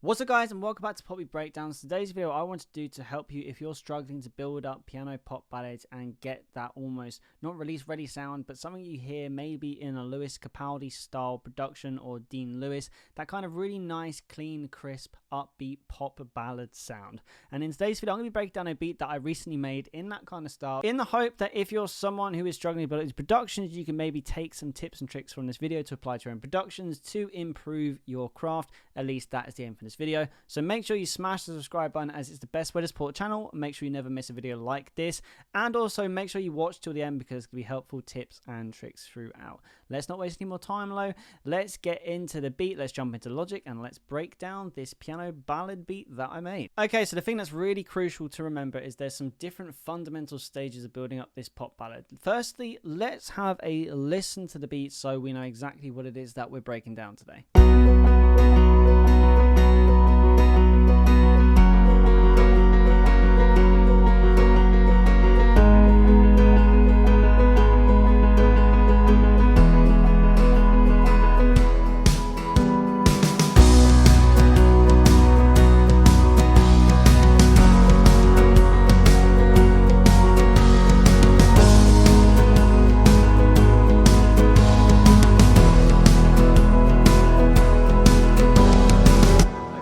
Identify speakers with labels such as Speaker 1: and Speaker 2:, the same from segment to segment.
Speaker 1: What's up guys, and welcome back to Poppy Breakdowns. Today's video I want to do to help you if you're struggling to build up piano pop ballads and get that almost not release ready sound, but something you hear maybe in a Lewis Capaldi style production or Dean Lewis, that kind of really nice, clean, crisp, upbeat pop ballad sound. And in today's video I'm going to be breaking down a beat that I recently made in that kind of style, in the hope that if you're someone who is struggling to build these productions, you can maybe take some tips and tricks from this video to apply to your own productions to improve your craft. At least that is the aim for this video. So make sure you smash the subscribe button, as it's the best way to support the channel. Make sure you never miss a video like this, and also make sure you watch till the end because it's going to be helpful tips and tricks throughout. Let's not waste any more time though. Let's get into the beat. Let's jump into Logic and let's break down this piano ballad beat that I made. Okay, so the thing that's really crucial to remember is there's some different fundamental stages of building up this pop ballad. Firstly, let's have a listen to the beat so we know exactly what it is that we're breaking down today.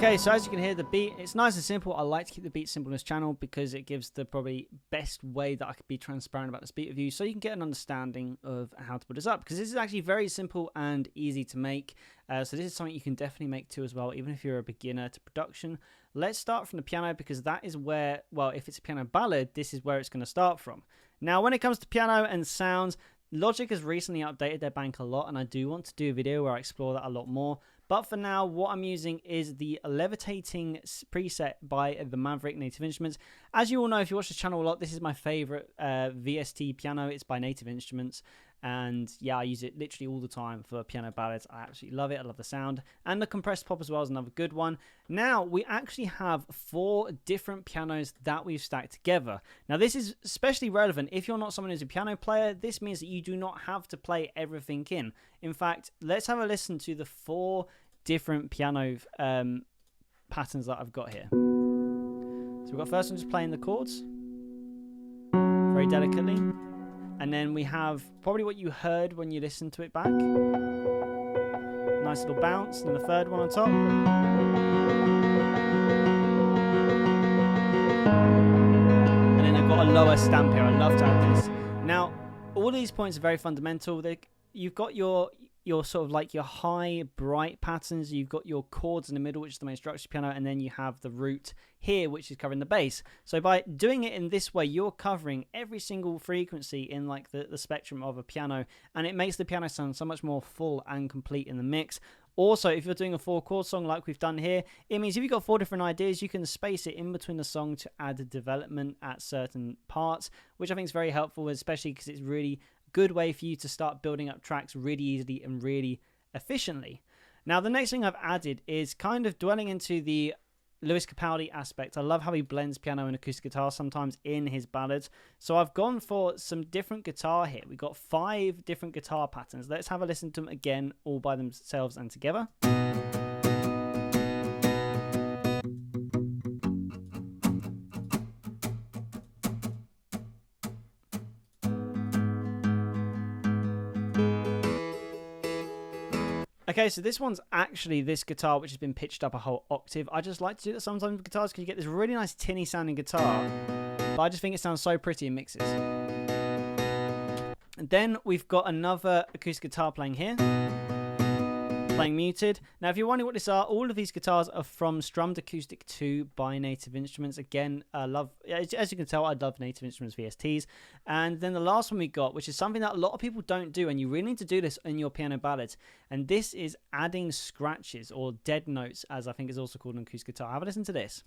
Speaker 1: Okay, so as you can hear, the beat, it's nice and simple. I like to keep the beat simple on this channel because it gives the probably best way that I could be transparent about this beat with you, so you can get an understanding of how to put this up, because this is actually very simple and easy to make. So this is something you can definitely make too as well, even if you're a beginner to production. Let's start from the piano, because that is where, well, if it's a piano ballad, this is where it's going to start from. Now, when it comes to piano and sounds, Logic has recently updated their bank a lot, and I do want to do a video where I explore that a lot more. But for now, what I'm using is the Levitating preset by the Maverick Native Instruments. As you all know, if you watch the channel a lot, this is my favorite VST piano. It's by Native Instruments. And yeah, I use it literally all the time for piano ballads. I absolutely love it. I love the sound. And the compressed pop as well is another good one. Now, we actually have 4 different pianos that we've stacked together. Now, this is especially relevant if you're not someone who's a piano player. This means that you do not have to play everything in. In fact, let's have a listen to the 4 different piano patterns that I've got here. So we've got first one just playing the chords very delicately. And then we have probably what you heard when you listened to it back. Nice little bounce. And the third one on top. And then I've got a lower stamp here. I love to add this. Now, all of these points are very fundamental. You've got your sort of like your high, bright patterns. You've got your chords in the middle, which is the main structure piano, and then you have the root here, which is covering the bass. So by doing it in this way, you're covering every single frequency in like the spectrum of a piano, and it makes the piano sound so much more full and complete in the mix. Also, if you're doing a 4-chord song like we've done here, it means if you've got 4 different ideas, you can space it in between the song to add development at certain parts, which I think is very helpful, especially because it's really good way for you to start building up tracks really easily and really efficiently. Now, the next thing I've added is kind of dwelling into the Lewis Capaldi aspect. I love how he blends piano and acoustic guitar sometimes in his ballads. So I've gone for some different guitar here. We've got 5 different guitar patterns. Let's have a listen to them again, all by themselves and together. Okay, so this one's actually this guitar, which has been pitched up a whole octave. I just like to do that sometimes with guitars because you get this really nice tinny sounding guitar, but I just think it sounds so pretty in mixes. And then we've got another acoustic guitar playing here, playing muted. Now, if you're wondering what these are, all of these guitars are from Strummed Acoustic 2 by Native Instruments. Again, I love, as you can tell, I love Native Instruments VSTs. And then the last one we got, which is something that a lot of people don't do, and you really need to do this in your piano ballads, and this is adding scratches, or dead notes, as I think is also called an acoustic guitar. Have a listen to this.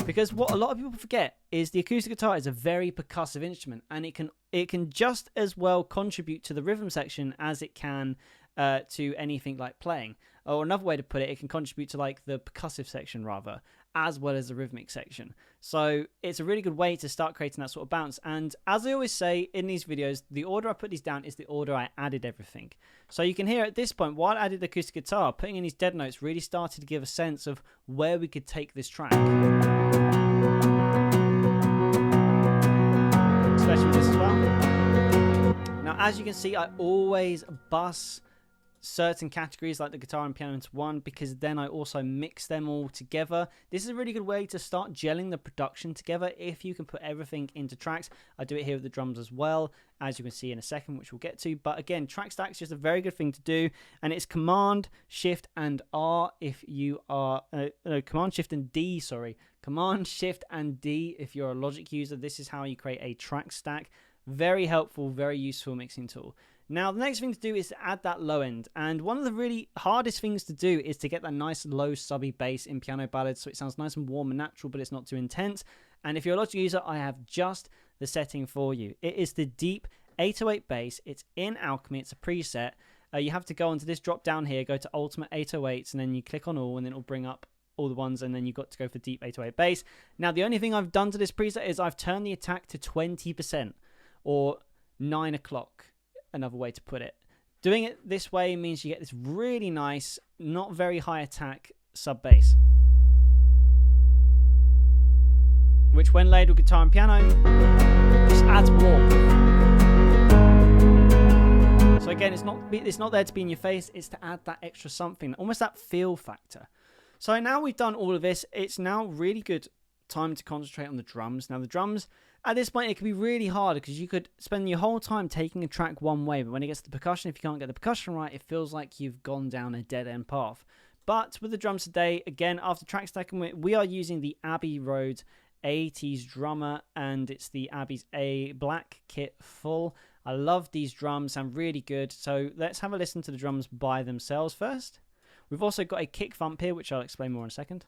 Speaker 1: Because what a lot of people forget is the acoustic guitar is a very percussive instrument, and it can just as well contribute to the rhythm section as it can to anything like playing. Or another way to put it, it can contribute to like the percussive section rather, as well as the rhythmic section. So it's a really good way to start creating that sort of bounce. And as I always say in these videos, the order I put these down is the order I added everything. So you can hear at this point, while I added the acoustic guitar, putting in these dead notes really started to give a sense of where we could take this track. Especially with this as well. Now, as you can see, I always bus certain categories like the guitar and piano into one, because then I also mix them all together. This is a really good way to start gelling the production together if you can put everything into tracks. I do it here with the drums as well, as you can see in a second, which we'll get to. But again, track stack is just a very good thing to do, and it's Command, Shift, and R if you are Command, Shift, and D. Sorry, Command, Shift, and D if you're a Logic user. This is how you create a track stack. Very helpful, very useful mixing tool. Now, the next thing to do is to add that low end. And one of the really hardest things to do is to get that nice low subby bass in piano ballads, so it sounds nice and warm and natural, but it's not too intense. And if you're a Logic user, I have just the setting for you. It is the deep 808 bass. It's in Alchemy. It's a preset. You have to go onto this drop down here, go to Ultimate 808s, and then you click on all, and then it'll bring up all the ones, and then you've got to go for deep 808 bass. Now, the only thing I've done to this preset is I've turned the attack to 20%, or 9 o'clock. Another way to put it. Doing it this way means you get this really nice, not very high attack sub bass, which when laid with guitar and piano just adds warmth. So again, it's not there to be in your face, it's to add that extra something, almost that feel factor. So now we've done all of this, it's now really good time to concentrate on the drums. Now the drums, at this point, it can be really hard because you could spend your whole time taking a track one way, but when it gets to the percussion, if you can't get the percussion right, it feels like you've gone down a dead-end path. But with the drums today, again, after track stacking, we are using the Abbey Road 80s drummer, and it's the Abbey's A Black Kit Full. I love these drums, sound really good. So let's have a listen to the drums by themselves first. We've also got a kick thump here, which I'll explain more in a second.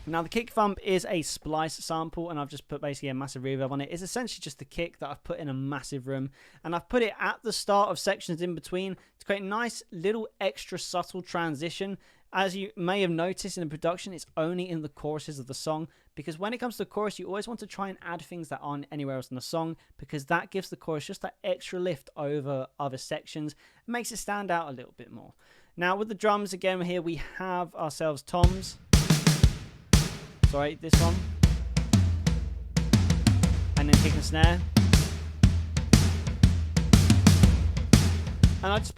Speaker 1: Now, the kick thump is a splice sample, and I've just put basically a massive reverb on it. It's essentially just the kick that I've put in a massive room, and I've put it at the start of sections in between to create a nice little extra subtle transition. As you may have noticed in the production, it's only in the choruses of the song, because when it comes to the chorus, you always want to try and add things that aren't anywhere else in the song, because that gives the chorus just that extra lift over other sections. It makes it stand out a little bit more. Now, with the drums, again, here we have ourselves toms. Sorry, this one, and then kick and snare, and I just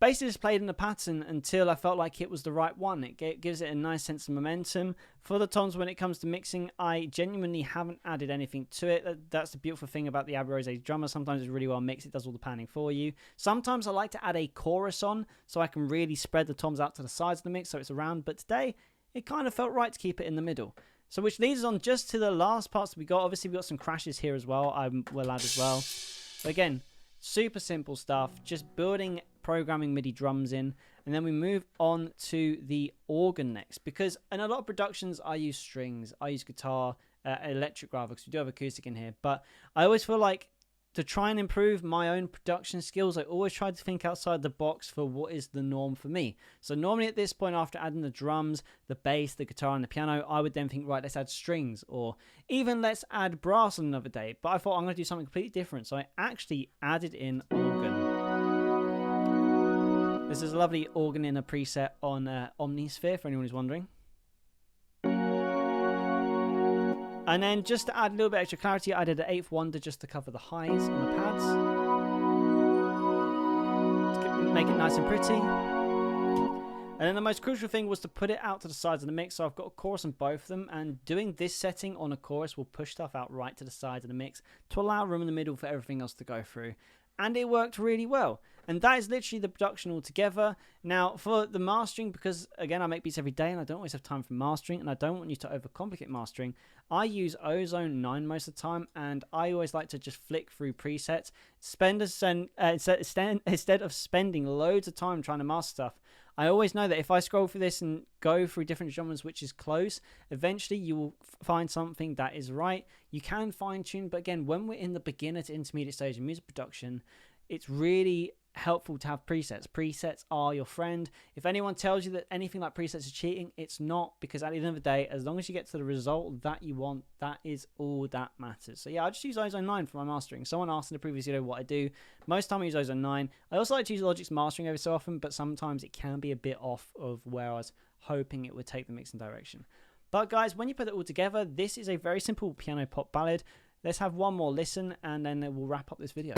Speaker 1: basically played in the pattern until I felt like it was the right one. It gives it a nice sense of momentum. For the toms, when it comes to mixing, I genuinely haven't added anything to it. That's the beautiful thing about the Abbey Road 80s drummer. Sometimes it's really well mixed, it does all the panning for you. Sometimes I like to add a chorus on so I can really spread the toms out to the sides of the mix so it's around, but today it kind of felt right to keep it in the middle. So which leads us on just to the last parts that we got. Obviously, we got some crashes here as well. I will add as well. But again, super simple stuff. Just building programming MIDI drums in. And then we move on to the organ next. Because in a lot of productions, I use strings. I use guitar, electric rather, because we do have acoustic in here. But I always feel like to try and improve my own production skills, I always try to think outside the box for what is the norm for me. So normally at this point, after adding the drums, the bass, the guitar, and the piano, I would then think, right, let's add strings, or even let's add brass on another day. But I thought I'm going to do something completely different. So I actually added in organ. This is a lovely organ in a preset on Omnisphere, for anyone who's wondering. And then just to add a little bit extra clarity, I did an eighth wonder just to cover the highs on the pads. To make it nice and pretty. And then the most crucial thing was to put it out to the sides of the mix. So I've got a chorus on both of them. And doing this setting on a chorus will push stuff out right to the sides of the mix to allow room in the middle for everything else to go through. And it worked really well. And that is literally the production altogether. Now, for the mastering, because, again, I make beats every day and I don't always have time for mastering, and I don't want you to overcomplicate mastering, I use Ozone 9 most of the time, and I always like to just flick through presets. Instead of spending loads of time trying to master stuff, I always know that if I scroll through this and go through different genres which is close, eventually you will find something that is right. You can fine tune, but again, when we're in the beginner to intermediate stage of music production, it's really helpful to have presets. Presets are your friend. If anyone tells you that anything like presets is cheating, it's not, because at the end of the day, as long as you get to the result that you want, that is all that matters. So yeah, I just use Ozone 9 for my mastering. Someone asked in the previous video what I do. Most time I use Ozone 9. I also like to use Logic's mastering every so often, but sometimes it can be a bit off of where I was hoping it would take the mixing direction. But guys, when you put it all together, this is a very simple piano pop ballad. Let's have one more listen and then we'll wrap up this video.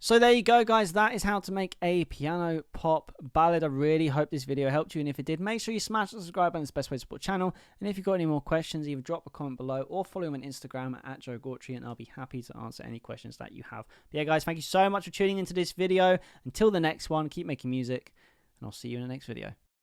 Speaker 1: So there you go, guys. That is how to make a piano pop ballad. I really hope this video helped you, and if it did, make sure you smash the subscribe button. It's the best way to support the channel. And if you've got any more questions, either drop a comment below or follow me on Instagram at Joe Gautry, and I'll be happy to answer any questions that you have. But yeah, guys, thank you so much for tuning into this video. Until the next one, keep making music, and I'll see you in the next video.